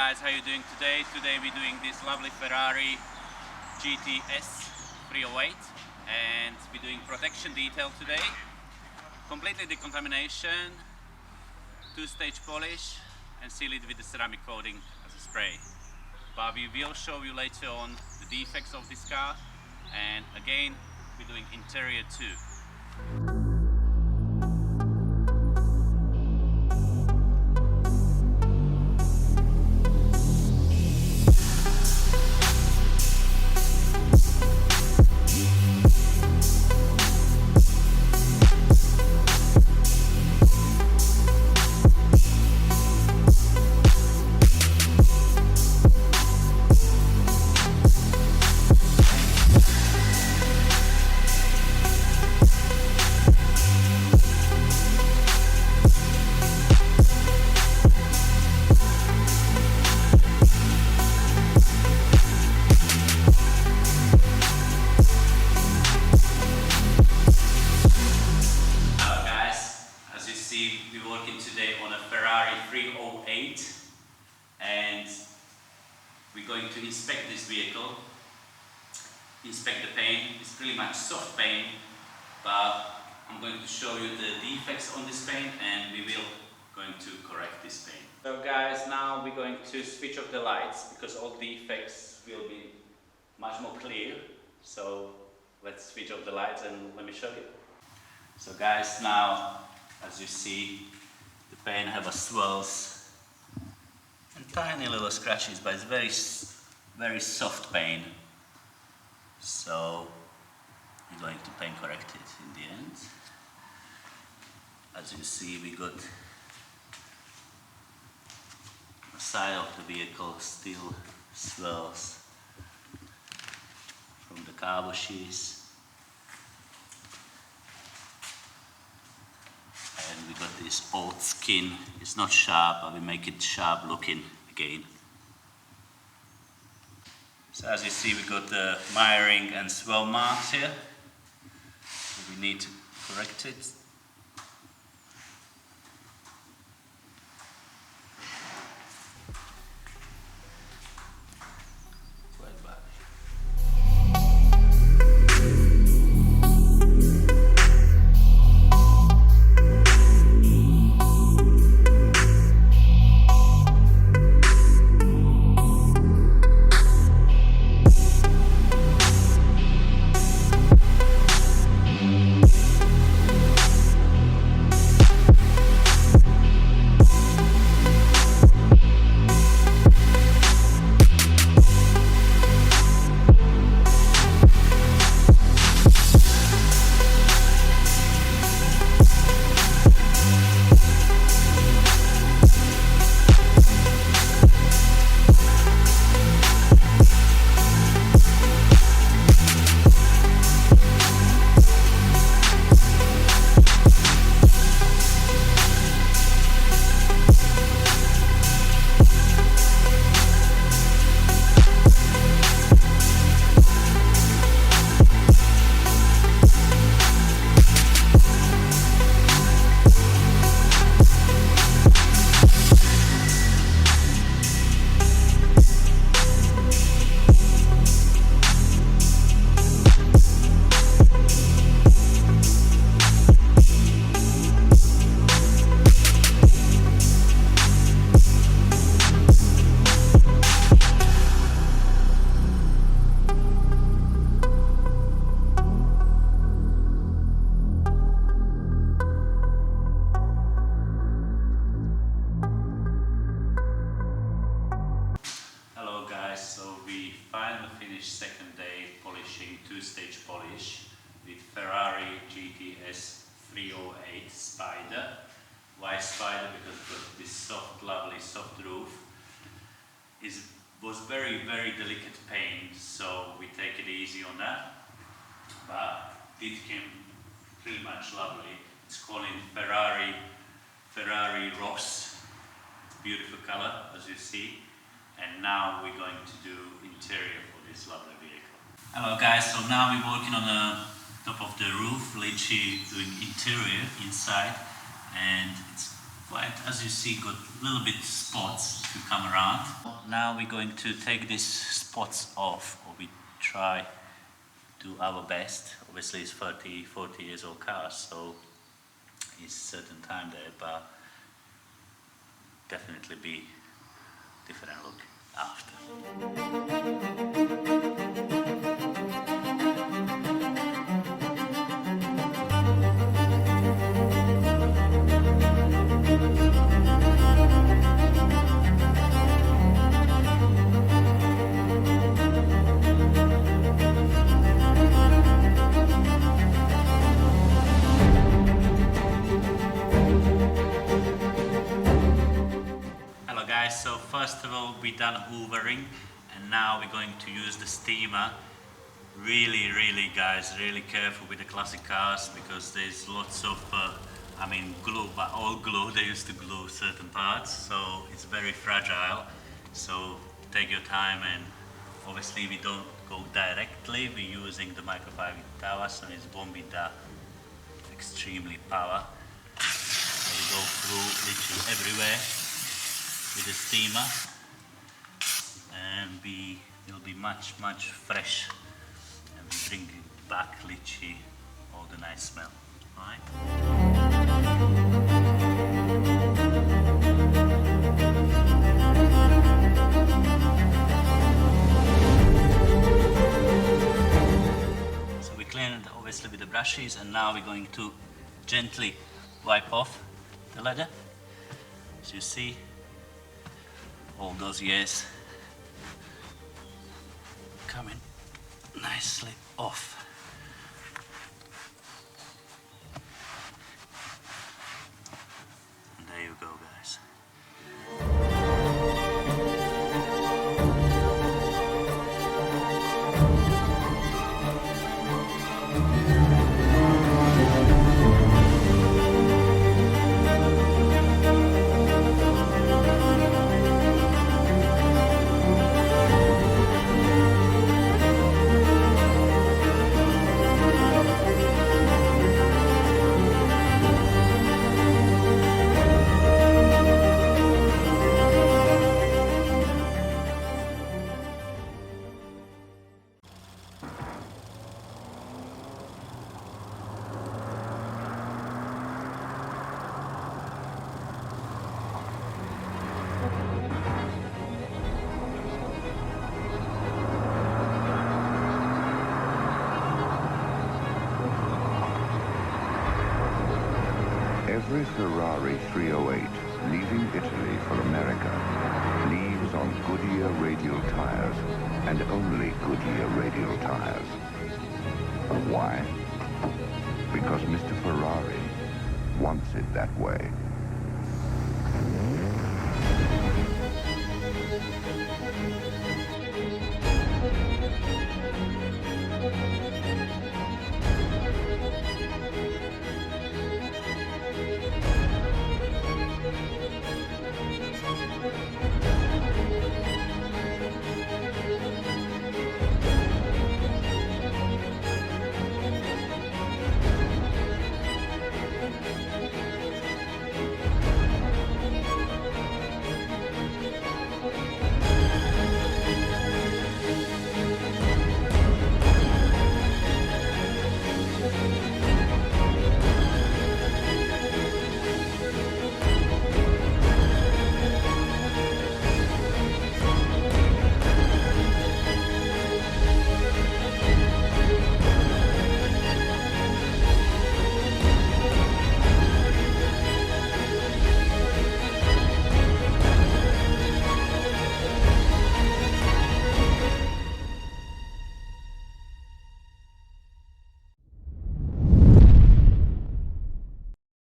guys, how are you doing today? Today we're doing this lovely Ferrari GTS 308 and we're doing protection detail today. Completely decontamination, two-stage polish and seal it with the ceramic coating as a spray. But we will show you later on the defects of this car, and again we're doing interior too. We're working today on a Ferrari 308 and we're going to inspect this vehicle, inspect the paint. It's pretty much soft paint, but I'm going to show you the defects on this paint and we will going to correct this paint. So guys, now we're going to switch off the lights because all defects will be much more clear. So let's switch off the lights and let me show you. So guys, now as you see, the paint have a swirls and tiny little scratches, but it's very soft paint. So we're going to paint correct it in the end. As you see, we got the side of the vehicle still swirls from the car washes. And we got this old skin. It's not sharp, but we make it sharp looking again. So as you see, we got the miring and swirl marks here. So we need to correct it. Second day polishing, two-stage polish with Ferrari GTS 308 Spider. Why Spider? Because it got this soft, lovely soft roof. It was very delicate paint, so we take it easy on that. But it came pretty much lovely. It's called Ferrari Ross. Beautiful color, as you see. And now we're going to do interior for this lovely vehicle. Hello guys, so now we're working on the top of the roof, literally doing interior inside, and it's quite, as you see, got a little bit spots to come around. Now we're going to take these spots off, or we try to do our best. Obviously it's 40 years old car, so it's certain time there, but definitely be different look after. So first of all, we done hoovering, and now we're going to use the steamer. Really guys, really careful with the classic cars, because there's lots of glue, but all glue, they used to glue certain parts, so it's very fragile. So take your time, and obviously we don't go directly, we're using the microfiber tower, so it's bombing the extremely power. So we go through literally everywhere with the steamer, and it'll be much fresh, and we bring it back literally all the nice smell, right? So we cleaned it obviously with the brushes, and now we're going to gently wipe off the leather. As you see, all those years coming nicely off. And there you go, guys. Every Ferrari 308 leaving Italy for America leaves on Goodyear radial tires, and only Goodyear radial tires. Why? Because Mr. Ferrari wants it that way.